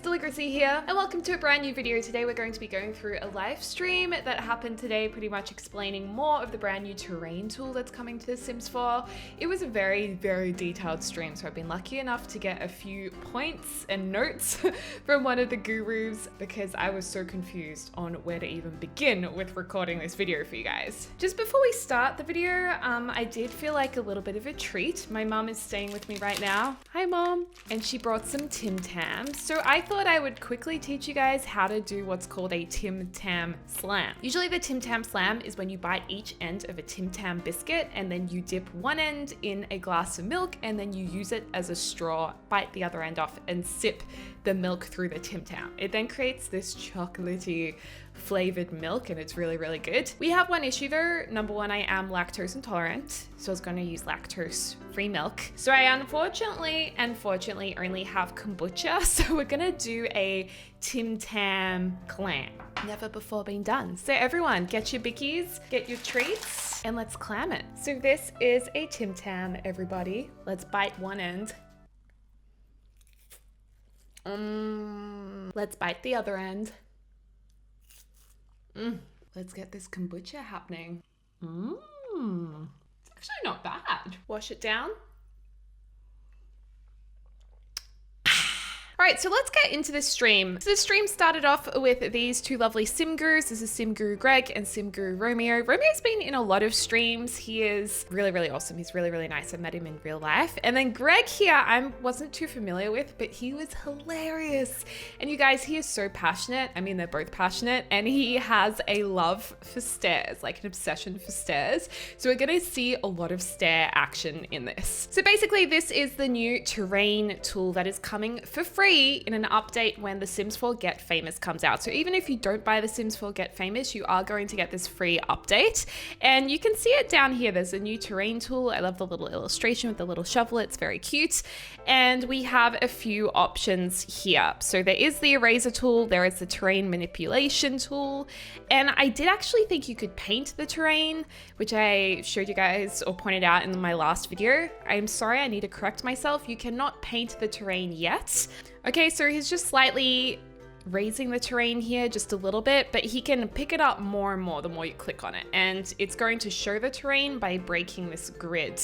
Deligracy here, and welcome to a brand new video. Today we're going to be going through a live stream that happened today, pretty much explaining more of the brand new terrain tool that's coming to The Sims 4. It was a very detailed stream, so I've been lucky enough to get a few points and notes from one of the gurus because I was so confused on where to even begin with recording this video for you guys. Just before we start the video, I did feel like a little bit of a treat. My mom is staying with me right now. Hi mom. And she brought some Tim Tams. So I thought I would quickly teach you guys how to do what's called a Tim Tam slam. Usually the Tim Tam slam is when you bite each end of a Tim Tam biscuit and then you dip one end in a glass of milk and then you use it as a straw, bite the other end off and sip the milk through the Tim Tam. It then creates this chocolatey flavored milk and it's really good. We have one issue though. Number one, I am lactose intolerant, so I was going to use lactose free milk. So I unfortunately only have kombucha, so we're gonna do a Tim Tam clam. Never before been done. So everyone, get your bickies, get your treats, and let's clam it. So this is a Tim Tam, everybody. Let's bite one end. Let's bite the other end. Let's get this kombucha happening. It's actually not bad. Wash it down. All right, so let's get into this stream. So the stream started off with these two lovely sim gurus. This is Sim Guru Greg and Sim Guru Romeo. Romeo's been in a lot of streams. He is really awesome. He's really nice. I met him in real life. And then Greg here, I wasn't too familiar with, but he was hilarious. And you guys, he is so passionate. I mean, they're both passionate, and he has a love for stairs, like an obsession for stairs. So we're gonna see a lot of stair action in this. So basically, this is the new terrain tool that is coming for free in an update when The Sims 4 Get Famous comes out. So even if you don't buy The Sims 4 Get Famous, you are going to get this free update. And you can see it down here. There's a new terrain tool. I love the little illustration with the little shovel. It's very cute. And we have a few options here. So there is the eraser tool. There is the terrain manipulation tool. And I did actually think you could paint the terrain, which I showed you guys or pointed out in my last video. I'm sorry, I need to correct myself. You cannot paint the terrain yet. Okay, so he's just slightly raising the terrain here just a little bit, but he can pick it up more and more the more you click on it. And it's going to show the terrain by breaking this grid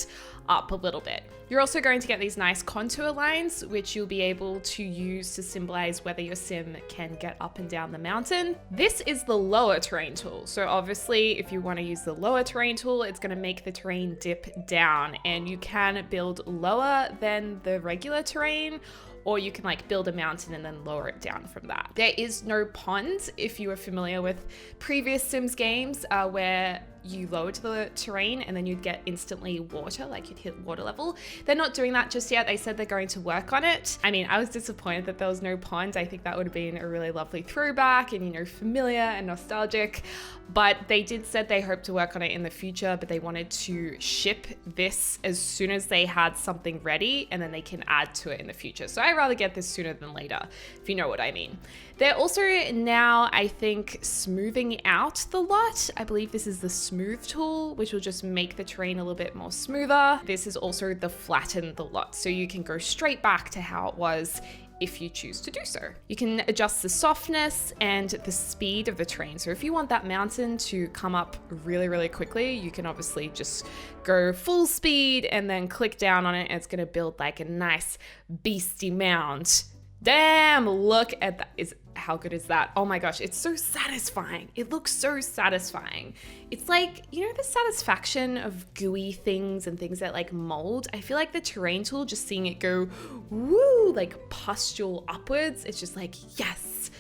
up a little bit. You're also going to get these nice contour lines, which you'll be able to use to symbolize whether your sim can get up and down the mountain. This is the lower terrain tool. So obviously, if you want to use the lower terrain tool, it's going to make the terrain dip down, and you can build lower than the regular terrain, or you can like build a mountain and then lower it down from that. There is no pond if you are familiar with previous Sims games where you lowered the terrain and then you'd get instantly water, like you'd hit water level. They're not doing that just yet. They said they're going to work on it. I mean, I was disappointed that there was no pond. I think that would have been a really lovely throwback and, you know, familiar and nostalgic. But they did said they hope to work on it in the future, but they wanted to ship this as soon as they had something ready, and then they can add to it in the future. So I'd rather get this sooner than later, if you know what I mean. They're also now, I think, smoothing out the lot. I believe this is the smooth tool, which will just make the terrain a little bit more smoother. This is also the flatten the lot, so you can go straight back to how it was if you choose to do so. You can adjust the softness and the speed of the terrain. So if you want that mountain to come up really quickly, you can obviously just go full speed and then click down on it, and it's gonna build like a nice beastie mound. Damn, look at that. How good is that? Oh my gosh, it's so satisfying. It looks so satisfying. It's like, you know, the satisfaction of gooey things and things that like mold. I feel like the terrain tool, just seeing it go woo, like pustule upwards, it's just like, yes.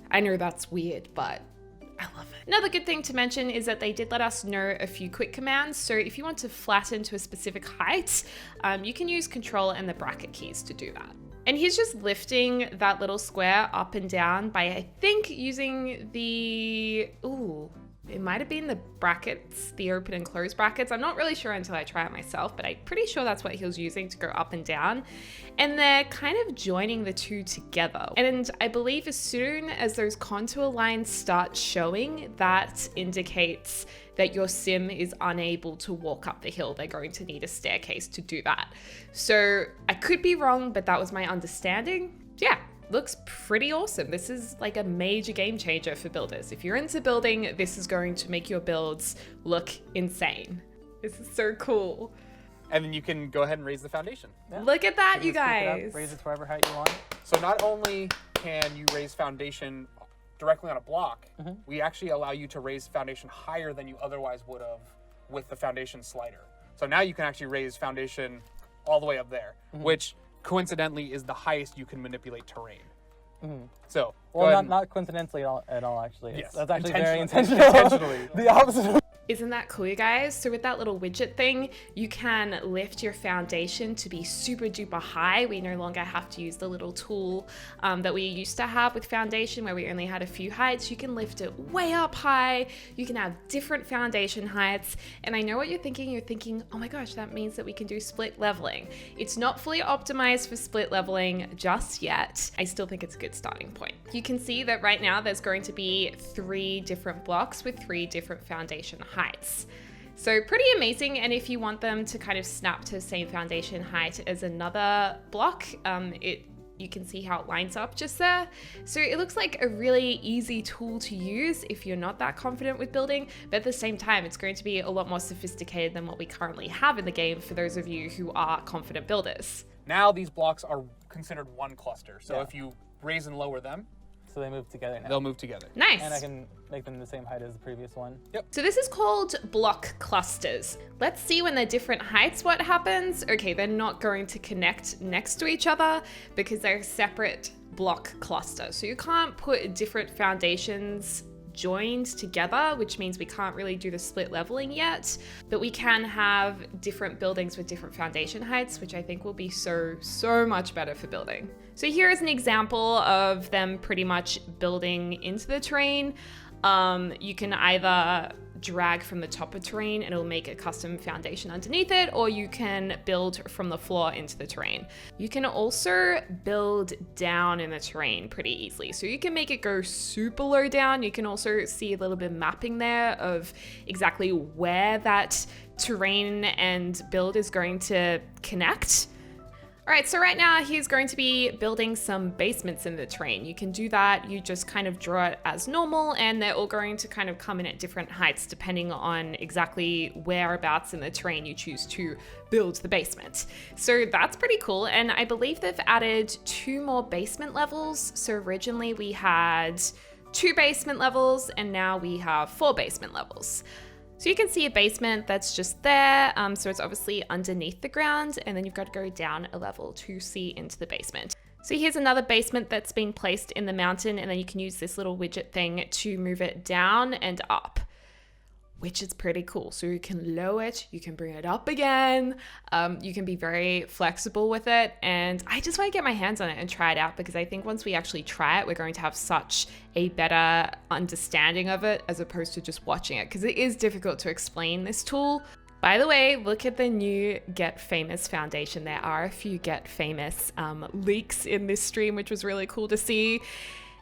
I know that's weird, but I love it. Another good thing to mention is that they did let us know a few quick commands. So if you want to flatten to a specific height, you can use Control and the bracket keys to do that. And he's just lifting that little square up and down by, I think, using the, it might have been the brackets, the open and close brackets. I'm not really sure until I try it myself, but I'm pretty sure that's what he was using to go up and down. And they're kind of joining the two together. And I believe as soon as those contour lines start showing, that indicates that your sim is unable to walk up the hill. They're going to need a staircase to do that. So I could be wrong, but that was my understanding. Yeah. looks pretty awesome. This is like a major game changer for builders. If you're into building, this is going to make your builds look insane. This is so cool. And then you can go ahead and raise the foundation. Yeah. Look at that, you guys. Raise it to whatever height you want. So not only can you raise foundation directly on a block, we actually allow you to raise foundation higher than you otherwise would have with the foundation slider. So now you can actually raise foundation all the way up there, which coincidentally is the highest you can manipulate terrain. So, well, not coincidentally at all actually. Yes, that's actually very intentional. Intentionally. The opposite. Isn't that cool, you guys? So with that little widget thing, you can lift your foundation to be super duper high. We no longer have to use the little tool that we used to have with foundation where we only had a few heights. You can lift it way up high. You can have different foundation heights. And I know what you're thinking. You're thinking, oh my gosh, that means that we can do split leveling. It's not fully optimized for split leveling just yet. I still think it's a good starting point. You can see that right now there's going to be 3 different blocks with 3 different foundation heights. So pretty amazing. And if you want them to kind of snap to the same foundation height as another block, you can see how it lines up just there. So it looks like a really easy tool to use if you're not that confident with building, but at the same time, it's going to be a lot more sophisticated than what we currently have in the game for those of you who are confident builders. Now these blocks are considered one cluster. So if you raise and lower them, so they move together now. They'll move together. Nice. And I can make them the same height as the previous one. Yep. So this is called block clusters. Let's see when they're different heights what happens. Okay, they're not going to connect next to each other because they're separate block clusters. So you can't put different foundations joined together, which means we can't really do the split leveling yet, but we can have different buildings with different foundation heights, which I think will be so much better for building. So here is an example of them pretty much building into the terrain. You can either drag from the top of terrain and it'll make a custom foundation underneath it, or you can build from the floor into the terrain. You can also build down in the terrain pretty easily. So you can make it go super low down. You can also see a little bit of mapping there of exactly where that terrain and build is going to connect. All right, so right now he's going to be building some basements in the terrain. You can do that. You just kind of draw it as normal, and they're all going to kind of come in at different heights depending on exactly whereabouts in the terrain you choose to build the basement. So that's pretty cool. And I believe they've added 2 more basement levels. So originally we had 2 basement levels, and now we have 4 basement levels. So you can see a basement that's just there. So it's obviously underneath the ground, and then you've got to go down a level to see into the basement. So here's another basement that's been placed in the mountain, and then you can use this little widget thing to move it down and up, which is pretty cool. So you can lower it, you can bring it up again. You can be very flexible with it. And I just want to get my hands on it and try it out, because I think once we actually try it, we're going to have such a better understanding of it as opposed to just watching it, because it is difficult to explain this tool. By the way, look at the new Get Famous foundation. There are a few Get Famous leaks in this stream, which was really cool to see.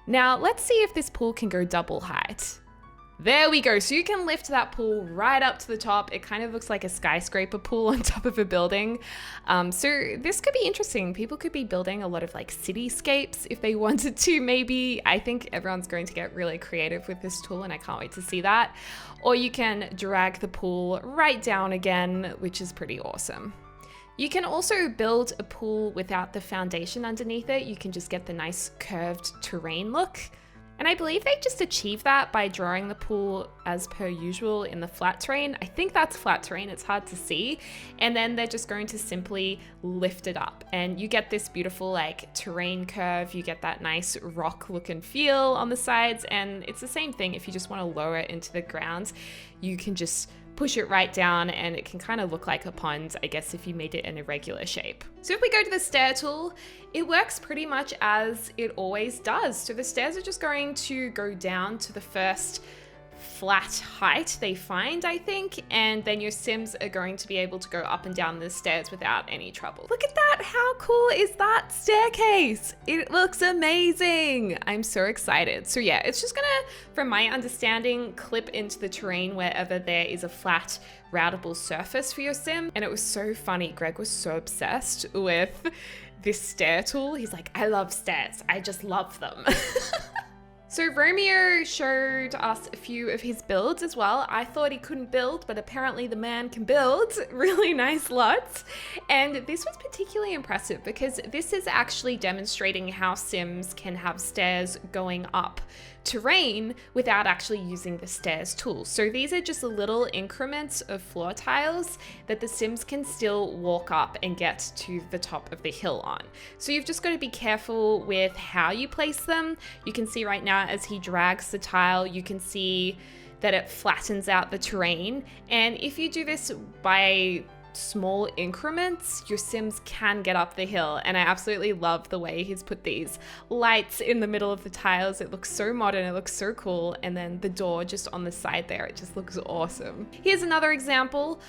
Now let's see if this pool can go double height. There we go. So you can lift that pool right up to the top. It kind of looks like a skyscraper pool on top of a building. So this could be interesting. People could be building a lot of like cityscapes if they wanted to, maybe. I think everyone's going to get really creative with this tool, and I can't wait to see that. Or you can drag the pool right down again, which is pretty awesome. You can also build a pool without the foundation underneath it. You can just get the nice curved terrain look. And I believe they just achieve that by drawing the pool as per usual in the flat terrain. I think that's flat terrain, it's hard to see. And then they're just going to simply lift it up. And you get this beautiful like terrain curve, you get that nice rock look and feel on the sides. And it's the same thing if you just want to lower it into the ground, you can just push it right down and it can kind of look like a pond, I guess, if you made it in a regular shape. So if we go to the stair tool, it works pretty much as it always does. So the stairs are just going to go down to the first flat height they find, I think, and then your Sims are going to be able to go up and down the stairs without any trouble. Look at that! How cool is that staircase? It looks amazing! I'm so excited. So yeah, it's just gonna, from my understanding, clip into the terrain wherever there is a flat, routable surface for your Sim. And it was so funny. Greg was so obsessed with this stair tool. He's like, I love stairs. I just love them. So Romeo showed us a few of his builds as well. I thought he couldn't build, but apparently the man can build really nice lots. And this was particularly impressive because this is actually demonstrating how Sims can have stairs going up terrain without actually using the stairs tool. So these are just little increments of floor tiles that the Sims can still walk up and get to the top of the hill on. So you've just got to be careful with how you place them. You can see right now as he drags the tile, you can see that it flattens out the terrain. And if you do this by small increments, your Sims can get up the hill. And I absolutely love the way he's put these lights in the middle of the tiles. It looks so modern, it looks so cool. And then the door just on the side there, it just looks awesome. Here's another example.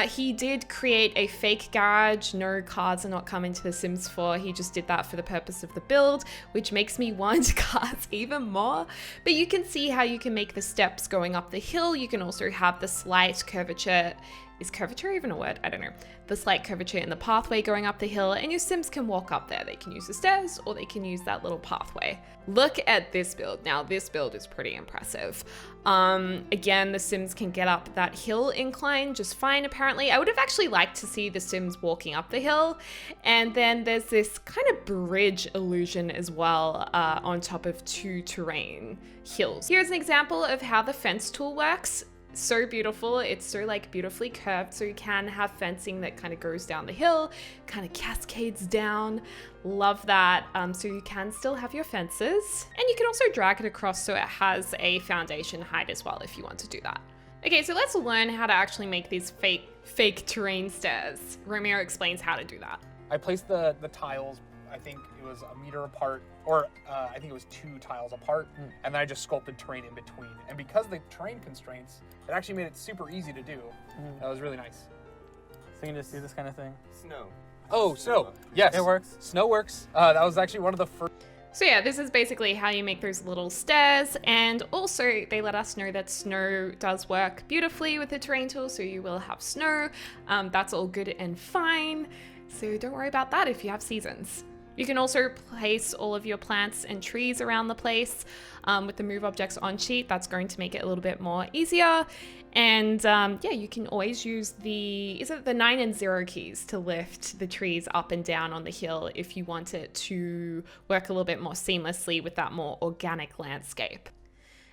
He did create a fake garage. No cars are not coming to the Sims 4. He just did that for the purpose of the build, which makes me want cars even more. But you can see how you can make the steps going up the hill. You can also have the slight curvature. Is curvature even a word? I don't know. The slight curvature in the pathway going up the hill, and your Sims can walk up there. They can use the stairs or they can use that little pathway. Look at this build. Now this build is pretty impressive. Again, the Sims can get up that hill incline just fine apparently. I would have actually liked to see the Sims walking up the hill. And then there's this kind of bridge illusion as well on top of two terrain hills. Here's an example of how the fence tool works. So beautiful. It's so like beautifully curved, so you can have fencing that kind of goes down the hill, kind of cascades down. Love that. So you can still have your fences, and you can also drag it across so it has a foundation height as well if you want to do that. Okay, so let's learn how to actually make these fake terrain stairs. Romeo explains how to do that. I placed the tiles, I think it was a meter apart, or I think it was 2 tiles apart, and then I just sculpted terrain in between. And because of the terrain constraints, it actually made it super easy to do. That was really nice. So you can just do this kind of thing. Snow. Oh, snow. Yes. It works. Snow works. That was actually one of the first. So yeah, this is basically how you make those little stairs, and also they let us know that snow does work beautifully with the terrain tool, so you will have snow. That's all good and fine, so don't worry about that if you have seasons. You can also place all of your plants and trees around the place with the move objects on sheet. That's going to make it a little bit more easier. And yeah, you can always use the 9 and 0 keys to lift the trees up and down on the hill if you want it to work a little bit more seamlessly with that more organic landscape.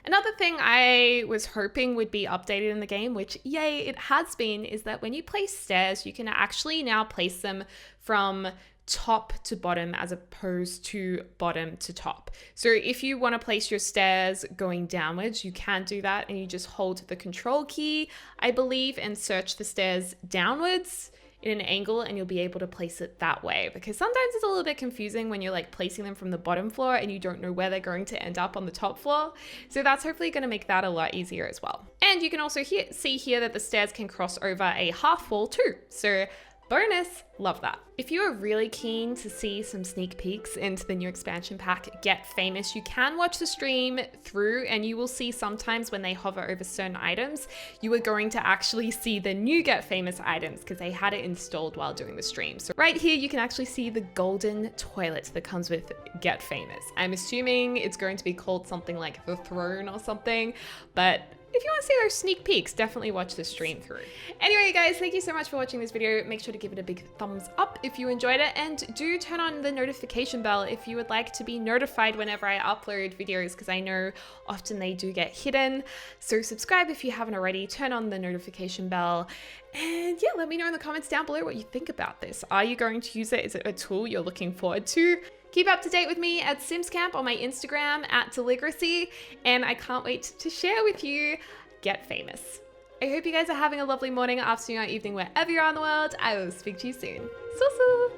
Another thing I was hoping would be updated in the game, which yay, it has been, is that when you place stairs, you can actually now place them from top to bottom as opposed to bottom to top. So if you want to place your stairs going downwards, you can do that, and you just hold the control key, I believe, and search the stairs downwards in an angle, and you'll be able to place it that way, because sometimes it's a little bit confusing when you're like placing them from the bottom floor and you don't know where they're going to end up on the top floor. So that's hopefully going to make that a lot easier as well. And you can also see here that the stairs can cross over a half wall too. So bonus, love that. If you are really keen to see some sneak peeks into the new expansion pack, Get Famous, you can watch the stream through, and you will see sometimes when they hover over certain items, you are going to actually see the new Get Famous items because they had it installed while doing the stream. So right here, you can actually see the golden toilet that comes with Get Famous. I'm assuming it's going to be called something like the Throne or something, but if you want to see those sneak peeks, definitely watch the stream through. Anyway, guys, thank you so much for watching this video. Make sure to give it a big thumbs up if you enjoyed it, and do turn on the notification bell if you would like to be notified whenever I upload videos, because I know often they do get hidden. So subscribe if you haven't already, turn on the notification bell, and yeah, let me know in the comments down below what you think about this. Are you going to use it? Is it a tool you're looking forward to? Keep up to date with me at SimsCamp on my Instagram at Deligracy, and I can't wait to share with you Get Famous. I hope you guys are having a lovely morning, afternoon, or evening wherever you are in the world. I will speak to you soon. Susu!